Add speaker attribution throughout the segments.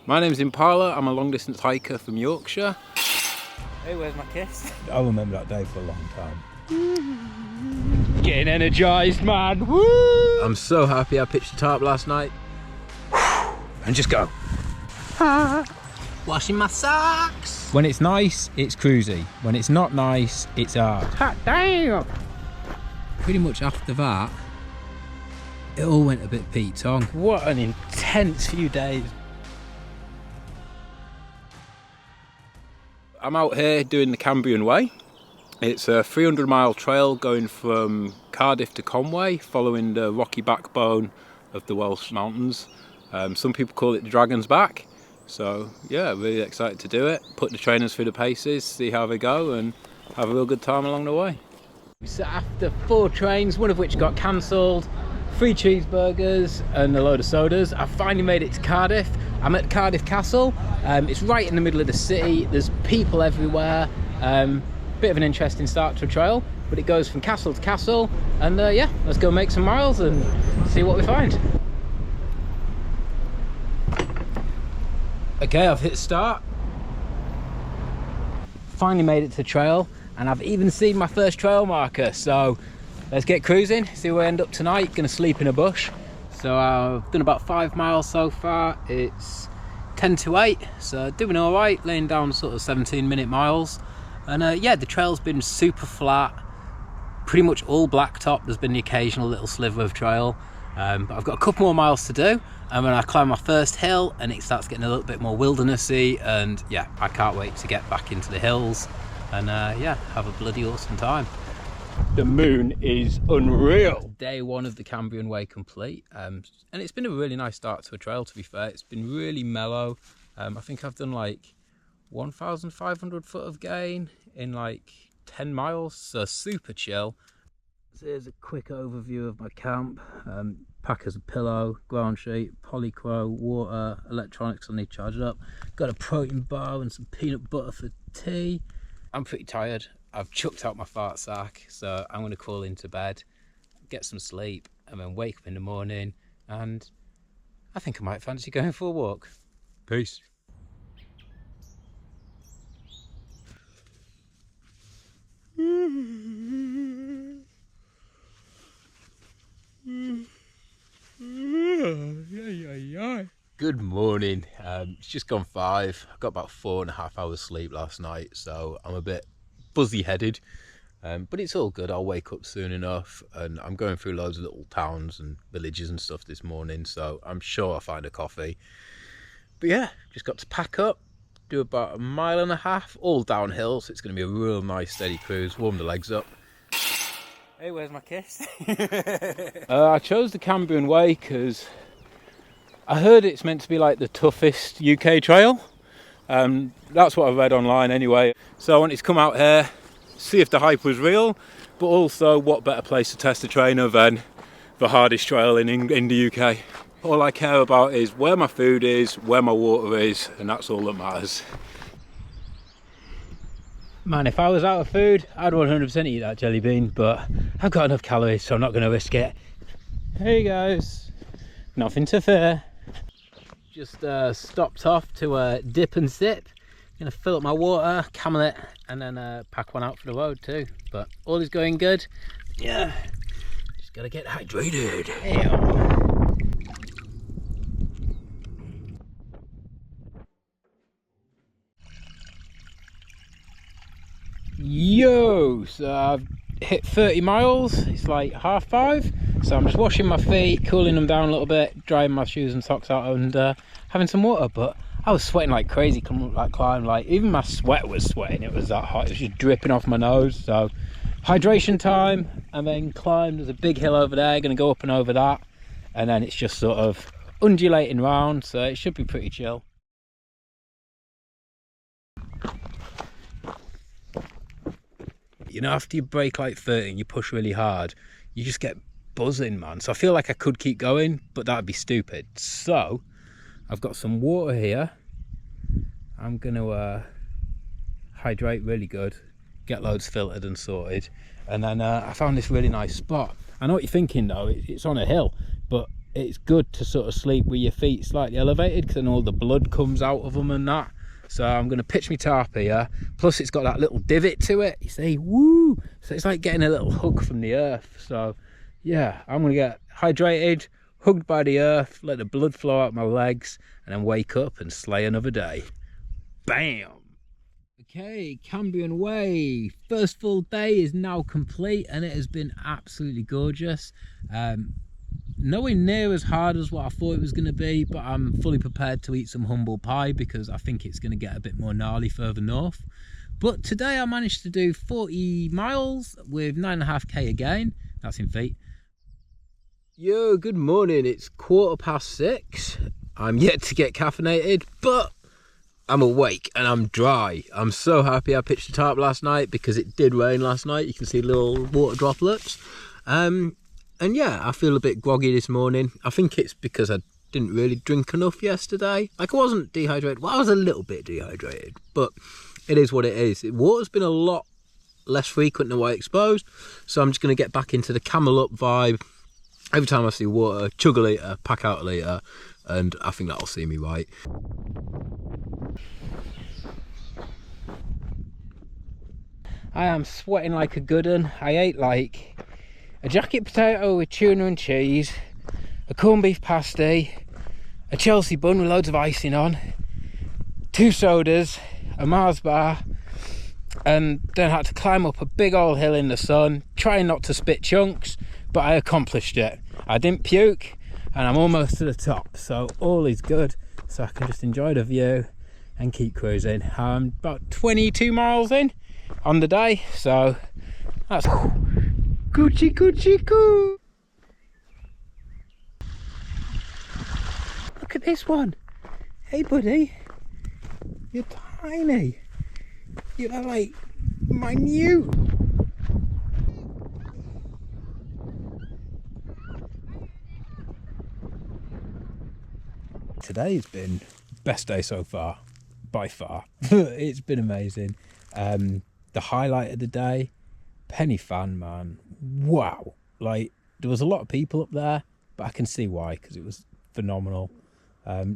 Speaker 1: My name's Impala, I'm a long distance hiker from Yorkshire.
Speaker 2: Hey, where's my kiss?
Speaker 3: I remember that day for a long time.
Speaker 2: Getting energised, man. Woo!
Speaker 1: I'm so happy I pitched the tarp last night.
Speaker 3: And just go.
Speaker 1: Washing my socks.
Speaker 3: When it's nice, it's cruisy. When it's not nice, it's hard.
Speaker 2: Hot damn!
Speaker 1: Pretty much after that, it all went a bit Pete Tong.
Speaker 2: What an intense few days.
Speaker 1: I'm out here doing the Cambrian Way. It's a 300-mile trail going from Cardiff to Conway, following the rocky backbone of the Welsh mountains. Some people call it the Dragon's Back. So yeah, really excited to do it. Put the trainers through the paces, see how they go, and have a real good time along the way.
Speaker 2: So after 4 trains, one of which got cancelled, 3 cheeseburgers and a load of sodas, I finally made it to Cardiff. I'm at Cardiff Castle. It's right in the middle of the city. There's people everywhere. Bit of an interesting start to a trail, but it goes from castle to castle. And yeah, let's go make some miles and see what we find. Okay, I've hit start. Finally made it to the trail, and I've even seen my first trail marker. So let's get cruising, see where we end up tonight. Gonna sleep in a bush. So I've done about 5 miles so far. It's 10 to 8, so doing all right, laying down sort of 17-minute miles. And yeah, the trail's been super flat, pretty much all blacktop. There's been the occasional little sliver of trail, but I've got a couple more miles to do. And when I climb my first hill and it starts getting a little bit more wildernessy, and yeah, I can't wait to get back into the hills and yeah, have a bloody awesome time.
Speaker 3: The moon is unreal.
Speaker 1: Day 1 of the Cambrian Way complete, and it's been a really nice start to a trail, to be fair. It's been really mellow. I think I've done like 1,500 foot of gain in like 10 miles, so super chill. So here's a quick overview of my camp. Pack as a pillow, ground sheet, polycro, water, electronics I need charged up. Got a protein bar and some peanut butter for tea. I'm pretty tired. I've chucked out my fart sack, so I'm going to crawl into bed, get some sleep, and then wake up in the morning, and I think I might fancy going for a walk.
Speaker 3: Peace.
Speaker 1: Good morning. It's just gone 5. I got about 4.5 hours sleep last night, so I'm a bit fuzzy headed, but it's all good. I'll wake up soon enough, and I'm going through loads of little towns and villages and stuff this morning, so I'm sure I'll find a coffee. But yeah, just got to pack up, do about 1.5 miles, all downhill, so it's going to be a real nice steady cruise, warm the legs up.
Speaker 2: Hey, where's my kiss?
Speaker 1: I chose the Cambrian Way because I heard it's meant to be like the toughest UK trail. That's what I read online anyway. So I wanted to come out here, see if the hype was real, but also what better place to test a trainer than the hardest trail in the UK. All I care about is where my food is, where my water is, and that's all that matters.
Speaker 2: Man, if I was out of food, I'd 100% eat that jelly bean, but I've got enough calories, so I'm not going to risk it. Hey guys, nothing to fear. Just stopped off to dip and sip. Gonna fill up my water, camel it, and then pack one out for the road too. But all is going good. Yeah, just gotta get hydrated. Yo, so I've hit 30 miles. It's like 5:30, so I'm just washing my feet, cooling them down a little bit, drying my shoes and socks out, and having some water. But I was sweating like crazy coming up that climb. Like even my sweat was sweating. It was that hot. It was just dripping off my nose. So hydration time, and then climb. There's a big hill over there. Gonna go up and over that, and then it's just sort of undulating round. So it should be pretty chill. You know, after you break like 30 and you push really hard, you just get buzzing, man. So I feel like I could keep going, but that'd be stupid. So I've got some water here. I'm gonna hydrate really good, get loads filtered and sorted, and then I found this really nice spot. I know what you're thinking though, it's on a hill, but it's good to sort of sleep with your feet slightly elevated, because then all the blood comes out of them and that. So I'm going to pitch my tarp here, plus it's got that little divot to it, you see, woo, so it's like getting a little hug from the earth. So yeah, I'm going to get hydrated, hugged by the earth, let the blood flow out my legs, and then wake up and slay another day. Bam! Okay, Cambrian Way, first full day is now complete, and it has been absolutely gorgeous. Nowhere near as hard as what I thought it was going to be, but I'm fully prepared to eat some humble pie because I think it's going to get a bit more gnarly further north. But today I managed to do 40 miles with 9.5k again. That's in feet. Yo, good morning. It's 6:15. I'm yet to get caffeinated, but I'm awake and I'm dry. I'm so happy I pitched the tarp last night because it did rain last night. You can see little water droplets. And yeah, I feel a bit groggy this morning. I think it's because I didn't really drink enough yesterday. Like, I wasn't dehydrated. Well, I was a little bit dehydrated, but it is what it is. Water's been a lot less frequent than what I exposed, so I'm just going to get back into the camel up vibe. Every time I see water, chug a litre, pack out a litre, and I think that'll see me right. I am sweating like a good un. I ate like a jacket potato with tuna and cheese, a corned beef pasty, a Chelsea bun with loads of icing on, 2 sodas, a Mars bar, and then had to climb up a big old hill in the sun, trying not to spit chunks, but I accomplished it. I didn't puke, and I'm almost to the top, so all is good. So I can just enjoy the view and keep cruising. I'm about 22 miles in on the day, so that's Gucci Gucci Goo. Look at this one. Hey buddy, you're tiny. You're like minute. Today's been best day so far, by far. It's been amazing. The highlight of the day, Penny Fan, man. Wow, like there was a lot of people up there, but I can see why, because it was phenomenal.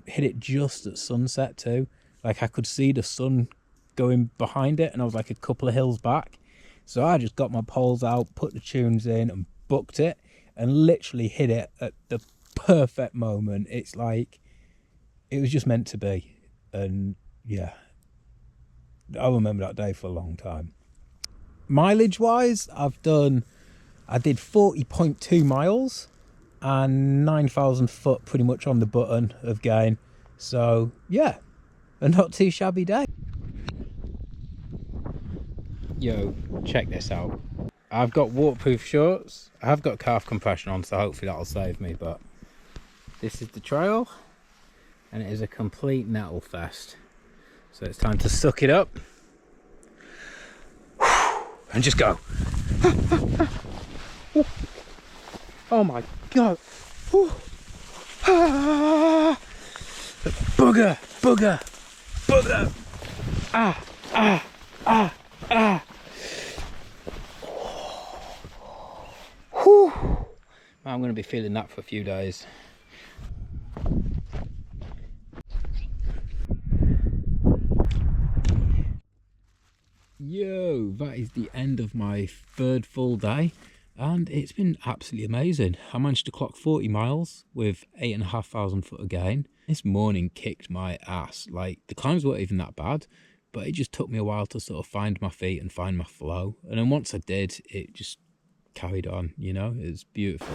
Speaker 2: Hit it just at sunset too. Like I could see the sun going behind it, and I was like a couple of hills back, so I just got my poles out, put the tunes in and booked it, and literally hit it at the perfect moment. It's like it was just meant to be. And yeah, I'll remember that day for a long time. Mileage wise, I did 40.2 miles and 9,000 foot pretty much on the button of gain. So yeah, a not too shabby day. Yo, check this out. I've got waterproof shorts. I have got calf compression on, so hopefully that'll save me, but this is the trail and it is a complete nettle fest. So it's time to suck it up and just go. Oh my god. Bugger, bugger, bugger. Ah, ah, ah, ah. Whew. I'm going to be feeling that for a few days. Yo, that is the end of my third full day, and it's been absolutely amazing. I managed to clock 40 miles with 8,500 foot of gain. This morning kicked my ass. Like, the climbs weren't even that bad, but it just took me a while to sort of find my feet and find my flow. And then once I did, it just carried on, you know. It's beautiful.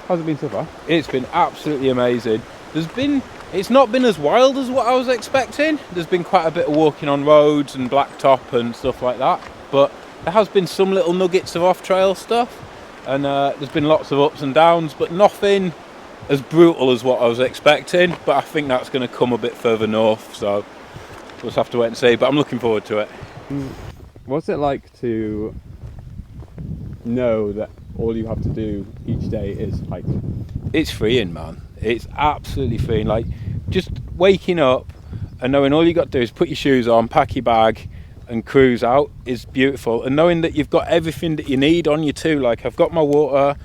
Speaker 3: How's it been so far? It's been absolutely amazing. It's not been as wild as what I was expecting. There's been quite a bit of walking on roads and blacktop and stuff like that, but there has been some little nuggets of off-trail stuff, and there's been lots of ups and downs, but nothing as brutal as what I was expecting. But I think that's going to come a bit further north, so we'll just have to wait and see, but I'm looking forward to it.
Speaker 4: What's it like to know that all you have to do each day is hike?
Speaker 3: It's freeing, man. It's absolutely freeing. Like, just waking up and knowing all you got to do is put your shoes on, pack your bag and cruise out is beautiful. And knowing that you've got everything that you need on you too. Like, I've got my water,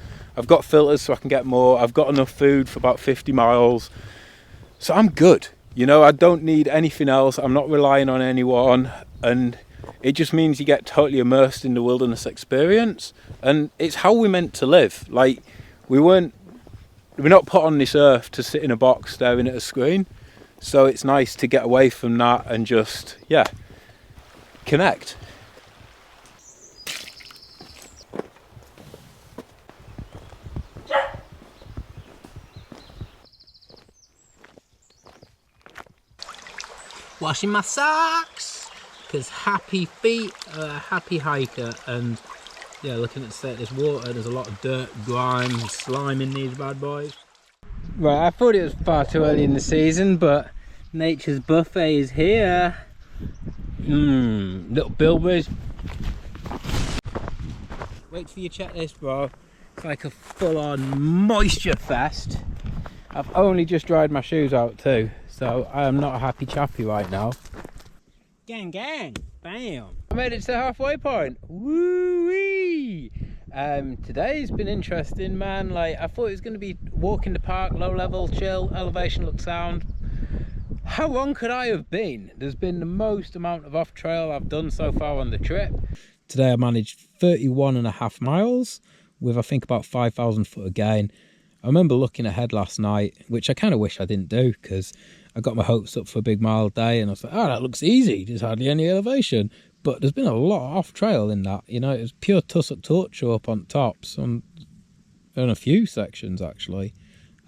Speaker 3: I've got filters so I can get more. I've got enough food for about 50 miles. So I'm good. You know, I don't need anything else. I'm not relying on anyone. And it just means you get totally immersed in the wilderness experience. And it's how we're meant to live. Like, we're not put on this earth to sit in a box staring at a screen. So it's nice to get away from that and just, yeah, connect.
Speaker 2: Washing my socks, because happy feet are a happy hiker. And yeah, looking at the state of this water, there's a lot of dirt, grime, and slime in these bad boys. Right, I thought it was far too early in the season, but nature's buffet is here. Little bilberries. Wait till you check this, bro. It's like a full-on moisture fest. I've only just dried my shoes out too, so I am not a happy chappy right now. Gang, gang, bam! I made it to the halfway point. Woo-wee! Today's been interesting, man. Like, I thought it was going to be walk in the park, low level, chill, elevation looks sound. How wrong could I have been? There's been the most amount of off trail I've done so far on the trip. Today I managed 31.5 miles with, I think, about 5,000 foot of gain. I remember looking ahead last night, which I kind of wish I didn't do, because I got my hopes up for a big mile day and I was like, oh, that looks easy, there's hardly any elevation. But there's been a lot off trail in that, you know. It was pure tussock torture up on tops on a few sections actually.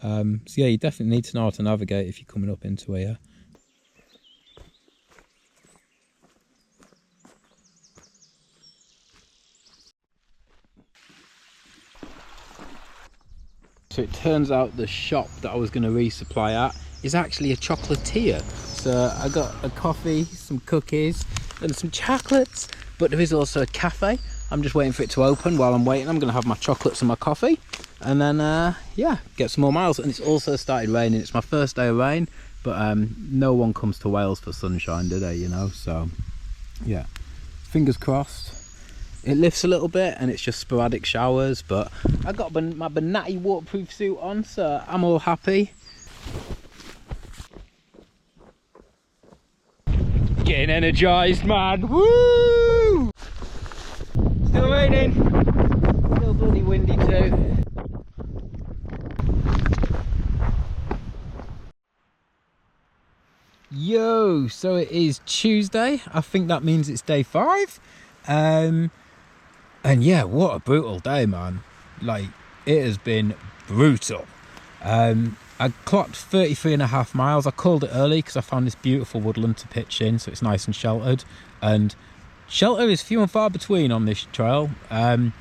Speaker 2: So yeah, you definitely need to know how to navigate if you're coming up into here. So it turns out the shop that I was going to resupply at is actually a chocolatier. So I got a coffee, some cookies and some chocolates, but there is also a cafe. I'm just waiting for it to open. While I'm waiting, I'm going to have my chocolates and my coffee and then yeah, get some more miles. And it's also started raining. It's my first day of rain, but no one comes to Wales for sunshine, do they, you know? So yeah, fingers crossed. It lifts a little bit and it's just sporadic showers, but I got my Bonatti waterproof suit on, so I'm all happy. Getting energised, man. Woo! Still raining. Still bloody windy too. Yo, so it is Tuesday. I think that means it's day 5. And yeah, what a brutal day, man. Like, it has been brutal. I clocked 33.5 miles. I called it early because I found this beautiful woodland to pitch in, so it's nice and sheltered. And shelter is few and far between on this trail. When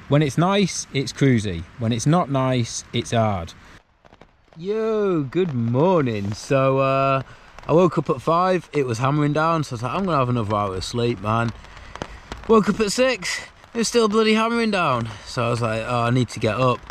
Speaker 2: it's nice, it's cruisy. When it's not nice, it's hard. Yo, good morning. So I woke up at 5. It was hammering down, so I was like, I'm gonna have another hour of sleep, man. Woke up at 6. It was still bloody hammering down, so I was like, oh, I need to get up.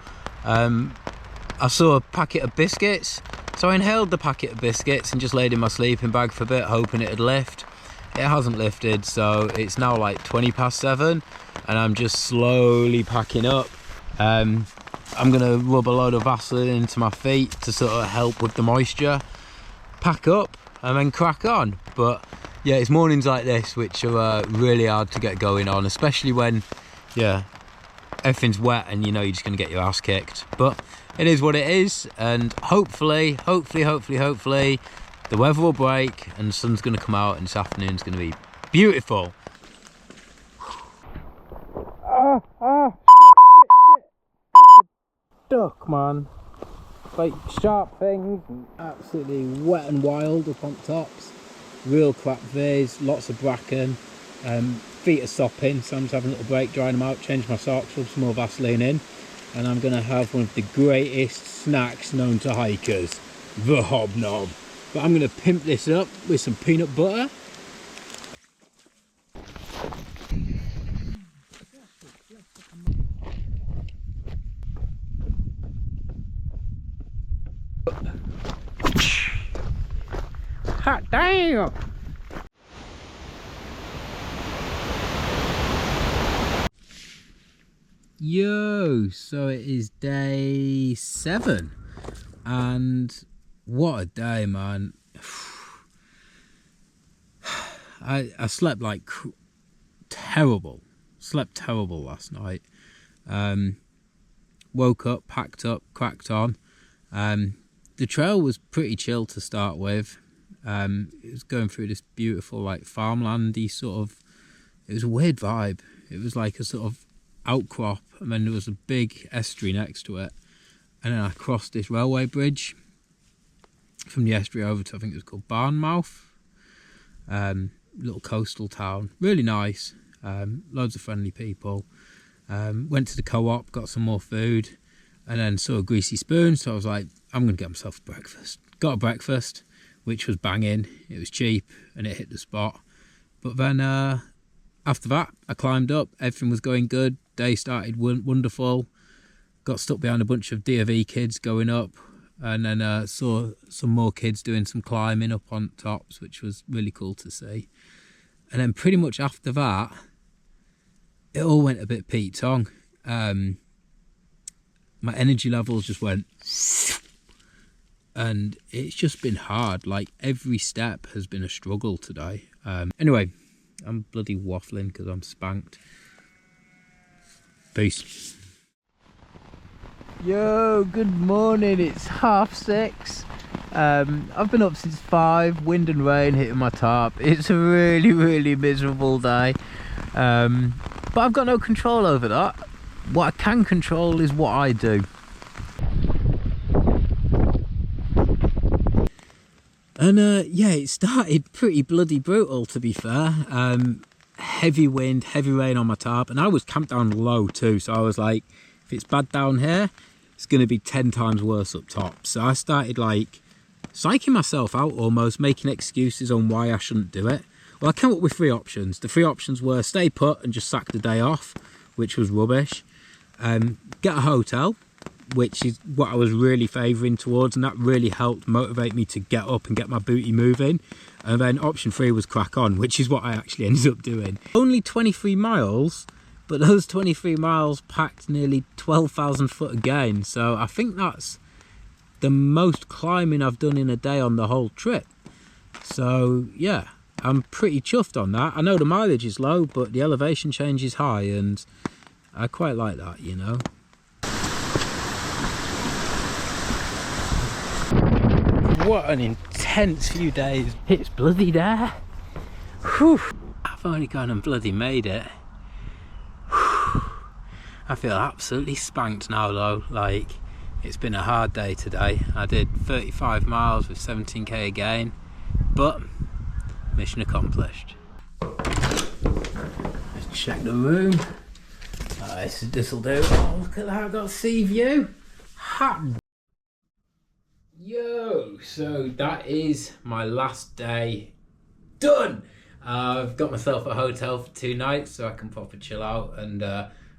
Speaker 2: I saw a packet of biscuits, so I inhaled the packet of biscuits and just laid in my sleeping bag for a bit, hoping it'd lift. It hasn't lifted, so it's now like 20 past 7 and I'm just slowly packing up. I'm gonna rub a load of Vaseline into my feet to sort of help with the moisture, pack up and then crack on. But yeah, it's mornings like this which are really hard to get going on, especially when, yeah, everything's wet and you know you're just going to get your ass kicked. But it is what it is, and hopefully, the weather will break and the sun's going to come out and this afternoon's going to be beautiful. Duck, man. Like sharp things, absolutely wet and wild up on tops. Real crap vase, lots of bracken, feet are sopping, so I'm just having a little break, drying them out, change my socks, rub some more Vaseline in, and I'm going to have one of the greatest snacks known to hikers, the hobnob. But I'm going to pimp this up with some peanut butter. Hot damn! Yo, so it is day 7 and what a day, man. I slept like terrible. Slept terrible last night. Woke up, packed up, cracked on. The trail was pretty chill to start with. It was going through this beautiful like farmlandy sort of, it was a weird vibe. It was like a sort of outcrop, and then there was a big estuary next to it, and then I crossed this railway bridge from the estuary over to, I think it was called Barnmouth, little coastal town, really nice, loads of friendly people. Went to the co-op, got some more food, and then saw a greasy spoon, so I was like, I'm gonna get myself a breakfast. Got a breakfast, which was banging. It was cheap and it hit the spot. But then after that, I climbed up, everything was going good, day started wonderful, got stuck behind a bunch of D.V. kids going up, and then saw some more kids doing some climbing up on tops, which was really cool to see. And then pretty much after that, it all went a bit Pete Tong. My energy levels just went, and it's just been hard. Like every step has been a struggle today. Anyway, I'm bloody waffling because I'm spanked. Peace. Yo, good morning. It's 6:30. I've been up since 5. Wind and rain hitting my tarp. It's a really miserable day. But I've got no control over that. What I can control is what I do. And yeah, it started pretty bloody brutal, to be fair. Heavy wind, heavy rain on my tarp, and I was camped down low too, so I was like, if it's bad down here, it's going to be 10 times worse up top. So I started like psyching myself out, almost making excuses on why I shouldn't do it. Well, I came up with 3 options. The 3 options were stay put and just sack the day off, which was rubbish. Get a hotel, which is what I was really favouring towards, and that really helped motivate me to get up and get my booty moving. And then option 3 was crack on, which is what I actually ended up doing. Only 23 miles, but those 23 miles packed nearly 12,000 foot of gain. So I think that's the most climbing I've done in a day on the whole trip. So yeah, I'm pretty chuffed on that. I know the mileage is low, but the elevation change is high, and I quite like that, you know. What an intense few days. It's bloody there. Whew. I've only gone and bloody made it. Whew. I feel absolutely spanked now though. Like, it's been a hard day today. I did 35 miles with 17k again, but mission accomplished. Let's check the room. This'll do. Oh, look at that, I've got a sea view. Hot. Yo, so that is my last day done. I've got myself a hotel for 2 nights so I can proper chill out and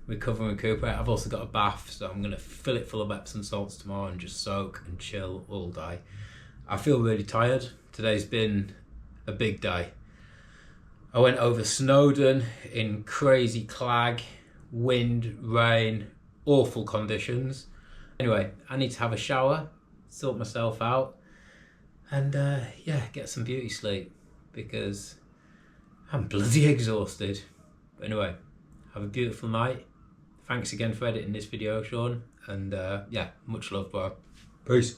Speaker 2: recover and recuperate. I've also got a bath, so I'm going to fill it full of Epsom salts tomorrow and just soak and chill all day. I feel really tired. Today's been a big day. I went over Snowdon in crazy clag, wind, rain, awful conditions. Anyway, I need to have a shower, sort myself out, and yeah, get some beauty sleep because I'm bloody exhausted. But anyway, have a beautiful night. Thanks again for editing this video, Sean, and yeah, much love, bro. Peace.